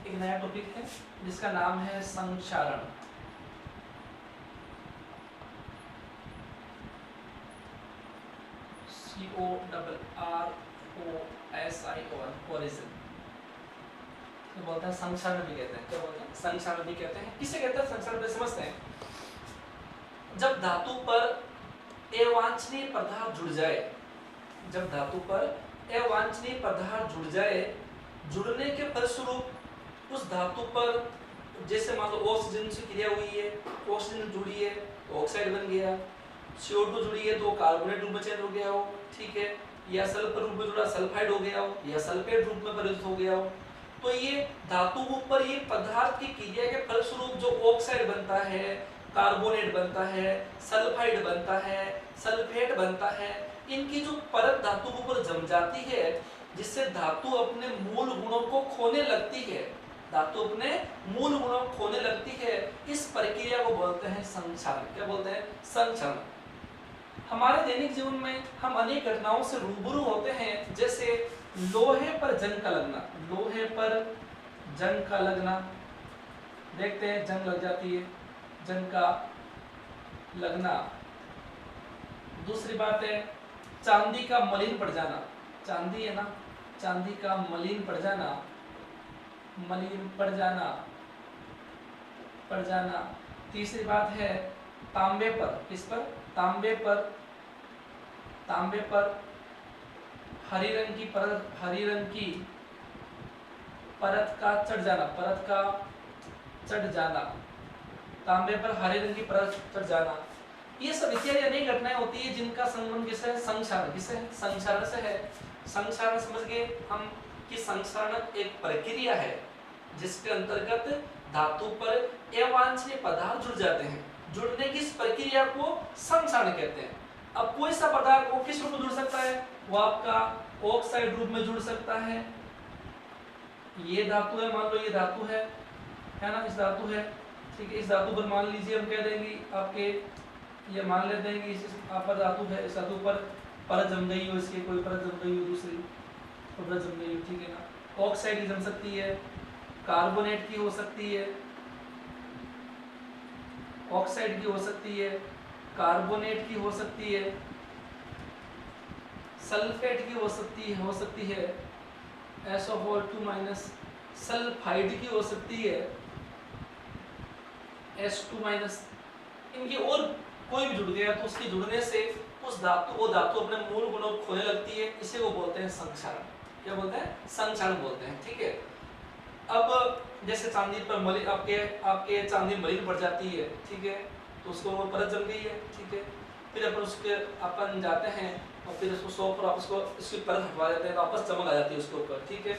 एक नया टॉपिक है जिसका नाम है संक्षारण। CORROSION ओरिजिन तो बोलते हैं संक्षारण भी कहते हैं। क्या बोलते हैं? संक्षारण भी कहते हैं। किसे कहते हैं संक्षारण? समझते हैं। जब धातु पर अवांछनीय पदार्थ जुड़ जाए, जब धातु पर अवांछनीय पदार्थ जुड़ जाए, जुड़ने के फलस्वरूप उस धातु पर जैसे मान लो ऑक्सीजन से क्रिया हुई है, ऑक्सीजन जुड़ी है तो ऑक्साइड बन गया, CO2 जुड़ी है तो कार्बोनेट रूप में चेंज हो गया हो, ठीक है, या सल्फर रूप में जुड़ा सल्फाइड हो गया हो, या सल्फेट रूप में परिवर्तित हो गया हो। तो ये धातु पर ये पदार्थ की क्रिया के फलस्वरूप जो ऑक्साइड बनता है, कार्बोनेट बनता है, सल्फाइड बनता है, सल्फेट बनता है, इनकी जो परत धातु के ऊपर जम जाती है जिससे धातु अपने मूल गुणों को खोने लगती है, धातु अपने मूल गुणों को खोने लगती है, इस प्रक्रिया को बोलते हैं संक्षारण। क्या बोलते हैं? संक्षारण। हमारे दैनिक जीवन में हम अनेक घटनाओं से रूबरू होते हैं, जैसे लोहे पर जंग का लगना, लोहे पर जंग का लगना, देखते हैं जंग लग जाती है, जंग का लगना। दूसरी बात है चांदी का मलिन पड़ जाना, चांदी है ना, चांदी का मलिन पड़ जाना, मलिन पड़ जाना, पड़ जाना। तीसरी बात है तांबे पर, किस पर? तांबे पर, तांबे पर हरी रंग की परत, हरी रंग की परत का चढ़ जाना, परत का चढ़ जाना, तांबे पर हरे रंग की परत चढ़ जाना। ये सब इत्यादि अनेक घटनाएं होती है जिनका संबंध किससे है? संक्षारण। किससे? संक्षारण से है। संक्षारण समझ गए हम कि संक्षारण एक प्रक्रिया है जिसके अंतर्गत धातु पर अवांछनीय पदार्थ जुड़ जाते हैं। जुड़ने की इस प्रक्रिया को संक्षारण कहते हैं। अब कोई सा पदार्थ वो किस रूप में जुड़ सकता है? वो आपका ऑक्साइड रूप में जुड़ सकता है। ये धातु है, मान लो ये धातु है ना, इस धातु है, ठीक है। इस धातु पर मान लीजिए हम कह देंगे आपके, ये मान लेते हैं कि इस पर धातु है, इस धातु पर परत जम गई हो, इसकी कोई परत जम गई हो, दूसरी परत जम गई हो, ठीक है ना। ऑक्साइड की जम सकती है, कार्बोनेट की हो सकती है, ऑक्साइड की हो सकती है, कार्बोनेट की हो सकती है, सल्फेट की हो सकती है, SO2- सल्फाइड की हो सकती है, S2-, इनकी और कोई भी जुड़ गया तो उसके जुड़ने से उस धातु, वो धातु अपने मूल गुणों को खोने लगती है। इसे वो बोलते हैं संक्षारण। क्या बोलते हैं? संक्षारण बोलते हैं, ठीक है। अब जैसे चांदी पर मलिन, आपके चांदी मलिन पड़ जाती है, ठीक है, तो उसको वो परत जम गई है, ठीक है। फिर अपन जाते हैं और फिर उसको सौ पर वापस को इसकी परत हटवा देते हैं तो वापस चमक आ जाती है उसके ऊपर, ठीक है।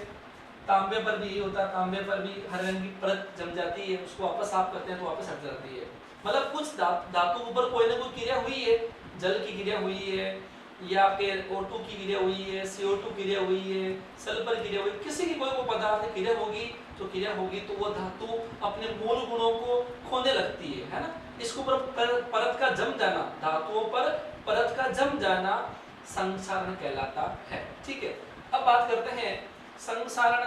तांबे पर भी यही होता है, तांबे पर भी हरे रंग की परत जम जाती है, उसको वापस साफ करते हैं तो वापस हट जाती है। मतलब कुछ धातु के ऊपर कोई ना कोई क्रिया हुई है, जल की क्रिया हुई है, या फिर O2 की क्रिया हुई है, CO2 क्रिया हुई है, सल्फर क्रिया हुई, किसी की कोई वो पदार्थ क्रिया होगी तो वो धातु अपने मूल गुणों को खोने लगती है ना। इसके ऊपर परत का जम जाना, धातुओं पर परत का जम जाना संक्षारण कहलाता है, ठीक है। अब बात करते हैं संक्षारण।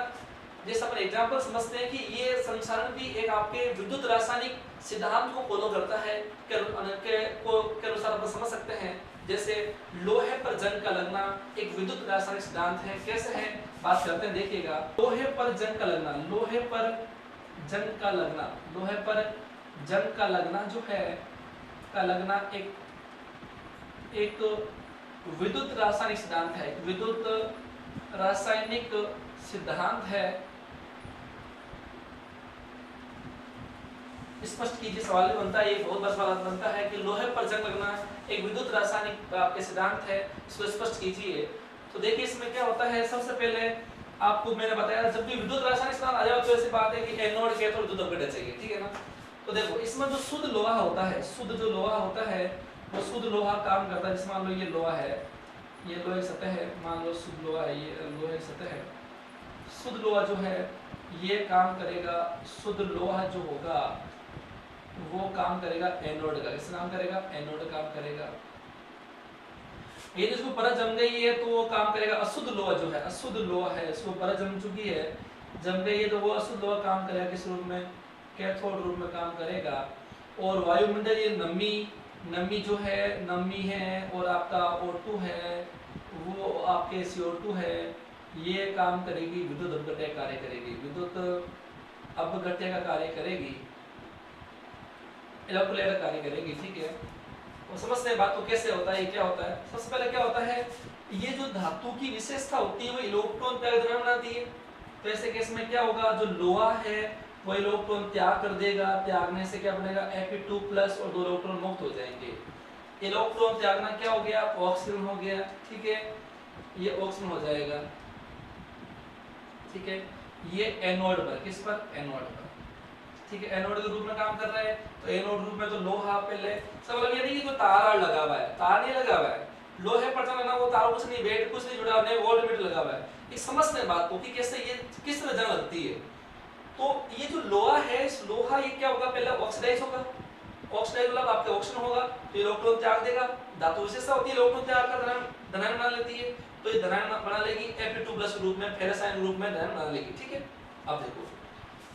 जैसे अपन एग्जांपल समझते हैं कि ये संक्षारण भी एक आपके विद्युत रासायनिक सिद्धांत को फॉलो करता है के अनुसार अपन समझ सकते हैं। जैसे लोहे पर जंग का लगना एक विद्युत रासायनिक सिद्धांत है। कैसे है बात करते हैं, देखिएगा। लोहे पर जंग का लगना, लोहे पर जंग का लगना, लोहे पर जंग का लगना जो है का लगना एक विद्युत रासायनिक सिद्धांत है, विद्युत रासायनिक सिद्धांत है। स्पष्ट कीजिए, सवाल भी बनता है, ये बहुत बड़ा सवाल बनता है कि लोहे पर जंग लगना एक विद्युत रासायनिक आपके सिद्धांत है, इसको स्पष्ट कीजिए। तो देखिए इसमें क्या होता है, सबसे पहले आपको मैंने बताया जब भी विद्युत रासायनिक सिद्धांत आ जाए तो ऐसी बात है कि एनोड कैथोड विद्युत अपघटन चाहिए, ठीक है ना। तो देखो इसमें जो शुद्ध लोहा होता है, शुद्ध जो लोहा होता है वो शुद्ध लोहा काम करता है। जैसे मान लो ये लोहा है, ये लोहे की सतह है, मान लो शुद्ध लोहा है, ये लोहे की सतह है। शुद्ध लोहा जो है ये काम करेगा, शुद्ध लोहा जो होगा वो काम करेगा एनोड का। किस काम करेगा? एनोड काम करेगा। ये जिसको परत जम गई है तो वो काम करेगा अशुद्ध लोहा जो है, अशुद्ध लोहा है, इसको परत जम चुकी है, जम गई है तो वो अशुद्ध लोहा काम करेगा किस रूप में, कैथोड रूप में काम करेगा। और वायुमंडलीय नमी, नमी जो है, नमी है और आपका O2 है, वो आपके CO2 है, ये काम करेगी, विद्युत अपघट्य कार्य करेगी, विद्युत अपघट्य का कार्य करेगी, इलेक्ट्रोलाइट कार्य करेगी। ठीक है, वो समझते हैं बात को कैसे होता है, क्या होता है। सबसे पहले क्या होता है, ये जो धातु की विशेषता होती है वो इलेक्ट्रॉन त्याग द्रव्य बनाती है। तो ऐसे केस में क्या होगा, जो लोहा है वो इलेक्ट्रॉन त्याग कर देगा, त्यागने से क्या बनेगा Fe2+ और 2 इलेक्ट्रॉन मुक्त हो जाएंगे। इलेक्ट्रॉन त्यागना क्या हो गया, ऑक्सीजन हो गया। ठीक है, ये ऑक्सीजन हो जाएगा। ठीक है, ये एनोड पर, किस पर, एनोड पर। ठीक है, एनोड के रूप में काम कर रहा है। तो एनोड रूप में तो लोहा पहले सब लगे नहीं कि कोई तार लगा हुआ है, तार नहीं लगा हुआ है, लोहे पर चलना वो तार कुछ नहीं, वेट कुछ नहीं जुड़ा, नहीं वोल्टमीटर लगा हुआ है। ये समझते हैं बात को कि कैसे ये किस तरह जंग लगती है। तो ये जो लोहा है, इस लोहा ये क्या होगा, पहले ऑक्सीडाइज होगा, ऑक्सीडाइज मतलब आपके ऑक्सीजन होगा तो इलेक्ट्रॉन त्याग देगा। धातु विशेषता होती है इलेक्ट्रॉन त्याग का, धनायन बना लेती है। तो ये धनायन बना लेगी Fe2+ रूप में, फेरस आयन रूप में धनायन बना लेगी। ठीक है, अब देखो,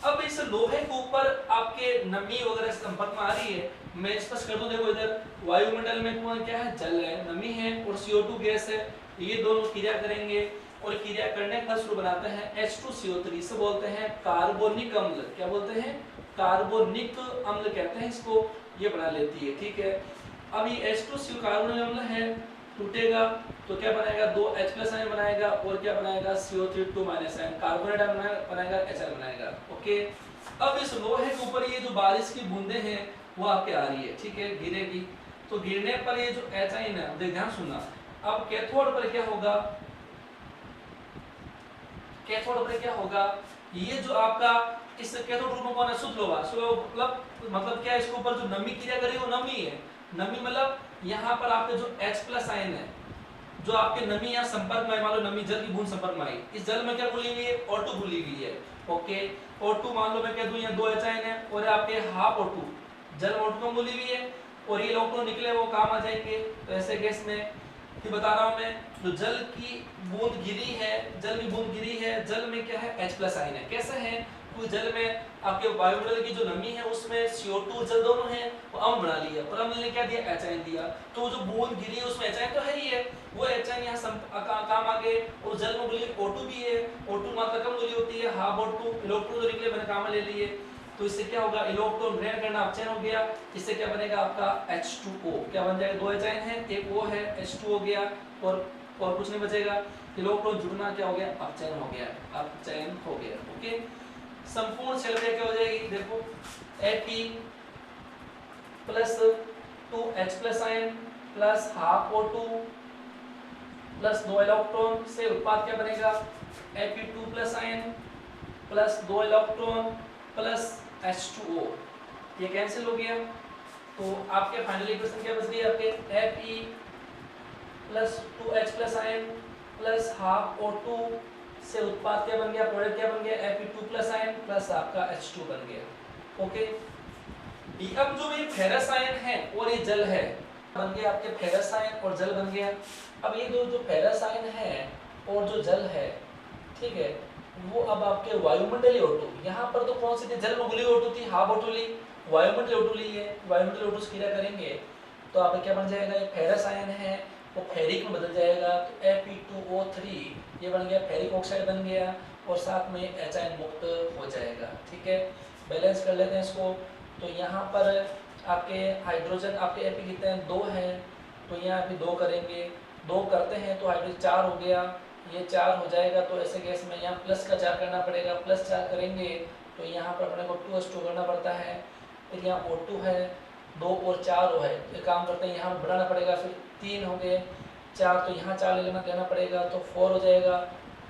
अब इस लोहे के ऊपर आपके नमी वगैरह संपर्क में आ रही है। मैं स्पष्ट कर दूं, देखो इधर वायुमंडल में कौन क्या है, जल है, नमी है और CO2 गैस है। ये दोनों क्रिया करेंगे और क्रिया करने का फलस्वरूप बनाते हैं H2CO3। इसे बोलते हैं कार्बोनिक अम्ल। क्या बोलते हैं, कार्बोनिक अम्ल कहते हैं इसको, ये बना लेती है। ठीक है, अब ये H2CO कार्बोनिक अम्ल है, टूटेगा तो क्या बनाएगा, 2H+ आयन बनाएगा और क्या बनाएगा, CO3 आयन, कार्बोनेट आयन बनाएगा, HL बनाएगा। ओके, अब इस लोहे के ऊपर ये जो बारिश की बूंदें हैं वो आपके आ रही है। ठीक है, गिरेगी तो गिरने पर ये जो H आयन है, देख ध्यान सुनना, अब कैथोड पर क्या होगा, कैथोड पर क्या होगा, ये जो आपका इस कैथोड रूप में कौन है, शुद्ध लोहा। मतलब क्या, इसके ऊपर जो नमी क्रिया करेगी वो नमी है। नमी मतलब यहाँ पर आपके जो H+ आयन है, जो आपके नमी यहाँ संपर्क में, मान लो नमी जल की बूंद संपर्क में आई, इस जल में क्या घुली हुई है, O2 घुली हुई है। ओके, O2 मान लो मैं कह दूं यहाँ 2 H आयन है और आपके हाफ O2, जल O2 में घुली हुई है और ये इलेक्ट्रॉन निकले वो काम आ जाएंगे। तो ऐसे केस में कि बता रहा हूं मैं, जो जल की बूंद गिरी है, जल की बूंद गिरी है, जल में क्या है, H+ आयन है। कैसा है, कोई जल में आपके वायुमंडल की जो नमी है उसमें CO2 जल दोनों हैं, वो अम्ल बना लिया और अम्ल ने क्या दिया, H आयन दिया। तो जो बूंद गिरी है उसमें H आयन तो है ही है, वो H आयन यहाँ काम आ गए और जल में घुली O2 भी है। O2 मात्रा कम घुली होती है, हाफ O2, इलेक्ट्रॉन जो निकले मैंने काम ले लिए। तो इससे क्या होगा, इलेक्ट्रॉन ग्रहण करना अपचयन हो गया, इससे क्या बनेगा आपका H2O। क्या बन जाएगा, 2 H आयन है, एक O है, H2 हो गया और कुछ नहीं बचेगा। इलेक्ट्रॉन जुड़ना क्या हो गया, अपचयन हो गया, अपचयन हो गया। ओके, संपूर्ण शेल क्या हो जाएगी, देखो Fe+2H+ ion plus half O2 plus 2 electron से उत्पाद क्या बनेगा, Fe2+ ion plus 2 electron plus H2O। ये कैंसिल हो गया तो आपके फाइनल इक्वेशन क्या बच गई, आपके Fe+2H+ ion plus half O2 से उत्पाद क्या बन गया, प्रोडक्ट क्या बन गया, Fe2+ आयन प्लस आपका H2 बन गया। ओके, अब जो ये फेरस आयन है और ये जल है, बन गया आपके फेरस आयन और जल बन गया। अब ये जो फेरस आयन है और जो जल है, ठीक है, वो अब आपके वायुमंडलीय O2, यहाँ पर तो कौन सी थी, जल में घुली O2 थी, हाफ O2 ली, वायुमंडलीय O2 ली है, वायुमंडलीय O2 से क्रिया करेंगे तो आप क्या बन जाएगा, ये फेरस आयन है वो फेरिक में बदल जाएगा, तो Fe2O3 ये बन गया, फेरिक ऑक्साइड बन गया और साथ में H आयन मुक्त हो जाएगा। ठीक है, बैलेंस कर लेते हैं इसको। तो यहाँ पर आपके हाइड्रोजन आपके Fe कितने हैं, 2 हैं, तो यहाँ पे 2 करेंगे, 2 करते हैं तो हाइड्रोजन 4 हो गया, ये 4 हो जाएगा। तो ऐसे गैस में यहाँ प्लस का 4 करना पड़ेगा, प्लस 4 करेंगे तो यहाँ पर अपने को 2s2 करना पड़ता है। फिर यहाँ O2 है, 2 और 4 है, तो काम करते हैं यहाँ बढ़ाना पड़ेगा, फिर 3 हो गए, 4 तो यहाँ 4 लेना पड़ेगा तो 4 हो जाएगा,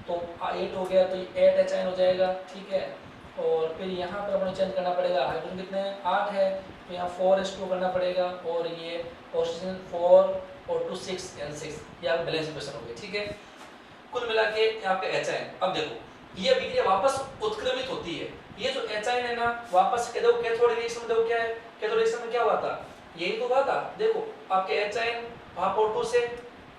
तो 8 हो गया, तो 8 H आयन हो जाएगा। ठीक है, और फिर यहाँ पर अपने चेंज करना पड़ेगा, हाइड्रोजन कितने हैं, 8 है, तो यहाँ 4s2 करना पड़ेगा और ये ऑक्सीजन 4 और 2 6 N6, ये आप बैलेंस इक्वेशन हो गई। ठीक है, कुल मिला के आपके H आयन, अब देखो ये अभिक्रिया वापस उत्क्रमित होती है, ये जो H आयन है ना वापस कैथोड रिएक्शन में देखो क्या है, कैथोड रिएक्शन में क्या हुआ था, यही तो हुआ था। देखो आपके H आयन वहां O2 से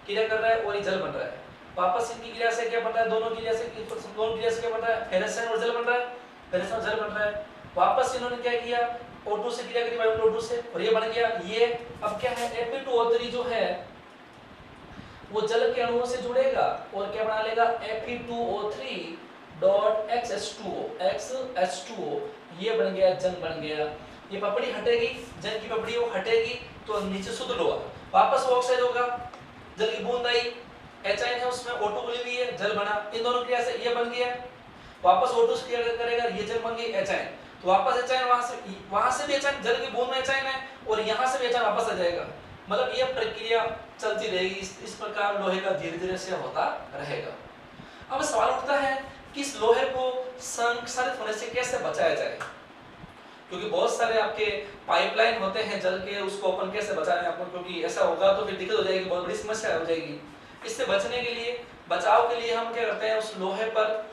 क्रिया कर रहा है और ये जल बन रहा है, वापस इनकी क्रिया से क्या बन रहा है, दोनों क्रिया से क्या बन रहा है, फेरस और जल बन रहा है, फेरस और जल बन रहा है। वापस इन्होंने क्या किया, O2 से क्रिया करी O2 से, और ये बन गया ये। अब क्या है, Fe2O3 जो है वो जल के अणुओं से जुड़ेगा और क्या बना लेगा, Fe2O3 डॉट XH2O, ये बन गया जंग बन गया। ये पपड़ी हटेगी, जंग की पपड़ी वो हटेगी तो नीचे शुद्ध लोहा, वापस वो ऑक्साइड होगा, जल की बूंद आई, H है उसमें, O2 खुली हुई है, जल बना, इन दोनों क्रिया से ये बन गया। वापस O2 से क्रिया करेगा, ये जल बन गई H, तो वापस H वहां से भी H, जल की बूंद में H है और यहां से भी H वापस आ जाएगा। मतलब ये प्रक्रिया चलती रहेगी, इस प्रकार लोहे का धीरे धीरे से होता रहेगा। अब सवाल उठता है कि इस लोहे को संक्षारित होने से कैसे बचाया जाए, क्योंकि बहुत सारे आपके पाइपलाइन होते हैं जल के, उसको अपन कैसे बचाएं आपको, क्योंकि ऐसा होगा तो फिर दिक्कत हो जाएगी, बहुत बड़ी समस्या हो जाएगी। इससे बचने के लिए, बचाव के लिए हम क्या करते हैं, उस लोहे पर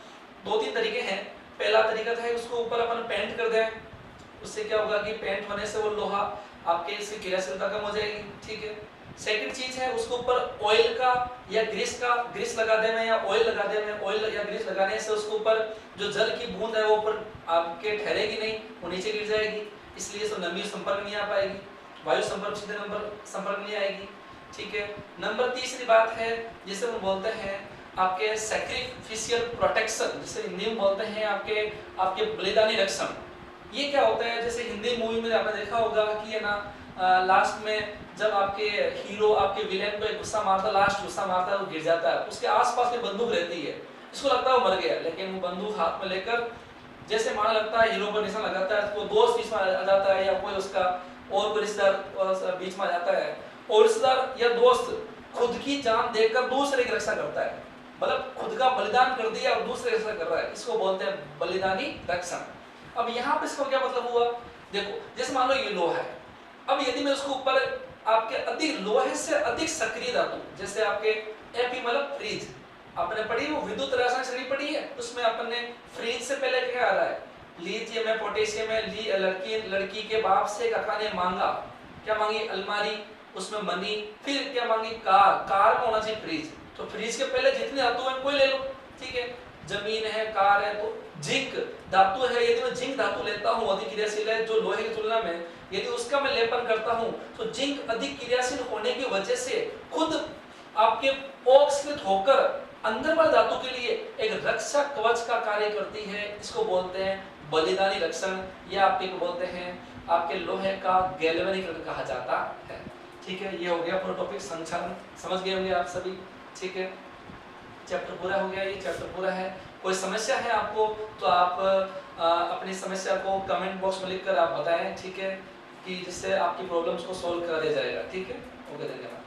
2-3 तरीके हैं। पहला तरीका है उसको ऊपर अपन पेंट कर दें, उससे क्या होगा कि पेंट होने से वो लोहा आपके इसकी क्रियाशीलता कम हो जाएगी, ठीक है। सेकंड चीज है उसको ऊपर ऑयल का या ग्रीस लगा देना या ऑयल लगा देना, ऑयल या ग्रीस लगाने से उसके ऊपर जो जल की बूंद है वो ऊपर आपके ठहरेगी नहीं, वो नीचे गिर जाएगी, इसलिए इसको नमी संपर्क नहीं आ पाएगी, वायु संपर्क सीधे नंबर संपर्क नहीं आएगी, ठीक है। नंबर तीसरी बात है जिसे हम बोलते हैं आपके सैक्रिफिशियल प्रोटेक्शन, जिसे हिंदी में बोलते हैं आपके बलिदानी रक्षण। ये क्या होता है, जैसे हिंदी मूवी में आपने देखा होगा कि है ना, लास्ट में जब आपके हीरो आपके विलेन को एक गुस्सा मारता, लास्ट गुस्सा मारता है, वो गिर जाता है, उसके आसपास में बंदूक रहती है, इसको लगता है वो मर गया, लेकिन वो बंदूक हाथ में लेकर जैसे मारने लगता है, हीरो पर निशान लगाता है, तो दोस्त बीच में आ जाता है या कोई उसका और कोई रिश्तेदार बीच में आ जाता है, और रिश्तेदार या दोस्त खुद की जान देकर दूसरे की रक्षा करता है, मतलब खुद का बलिदान कर दिया और दूसरे की रक्षा कर रहा है, इसको बोलते हैं बलिदानी रक्षण। अब यहाँ पे इसका क्या मतलब हुआ, देखो जैसे मान लो ये लोहा है, अब यदि मैं उसको ऊपर आपके अधिक लोहे से अधिक सक्रिय धातु, जैसे आपके एपी मतलब फ्रीज आपने पढ़ी, वो विद्युत रासायनिक श्रेणी पढ़ी है, उसमें अपन ने फ्रीज से पहले क्या आ रहा है, लिथियम है, पोटेशियम है, लड़की के बाप से काका ने मांगा, क्या मांगी, अलमारी, उसमें मनी, फिर क्या मांगी, कार में होना चाहिए फ्रीज, तो फ्रीज के पहले जितने धातु है कोई ले लो, ठीक है, जमीन है, कार है, तो जिंक धातु है, यदि मैं जिंक धातु लेता हूं, अधिक क्रियाशील है जो लोहे की तुलना में, यदि उसका मैं लेपन करता हूं तो जिंक अधिक क्रियाशील होने की वजह से खुद आपके ऑक्सीकृत होकर अंदर वाले धातु के लिए एक रक्षा कवच का कार्य करती है, इसको बोलते हैं बलिदानी रक्षण, या आपके बोलते हैं आपके लोहे का गैल्वेनीकरण कहा जाता है, ठीक है। ये हो गया पूरा टॉपिक संक्षारण, समझ गए होंगे आप सभी, ठीक है। चैप्टर पूरा हो गया, ये चैप्टर पूरा है। कोई समस्या है आपको तो आप अपनी समस्या को कमेंट बॉक्स में लिखकर आप बताएं, ठीक है, कि जिससे आपकी प्रॉब्लम्स को सॉल्व करा दिया जाएगा, ठीक है। ओके, धन्यवाद।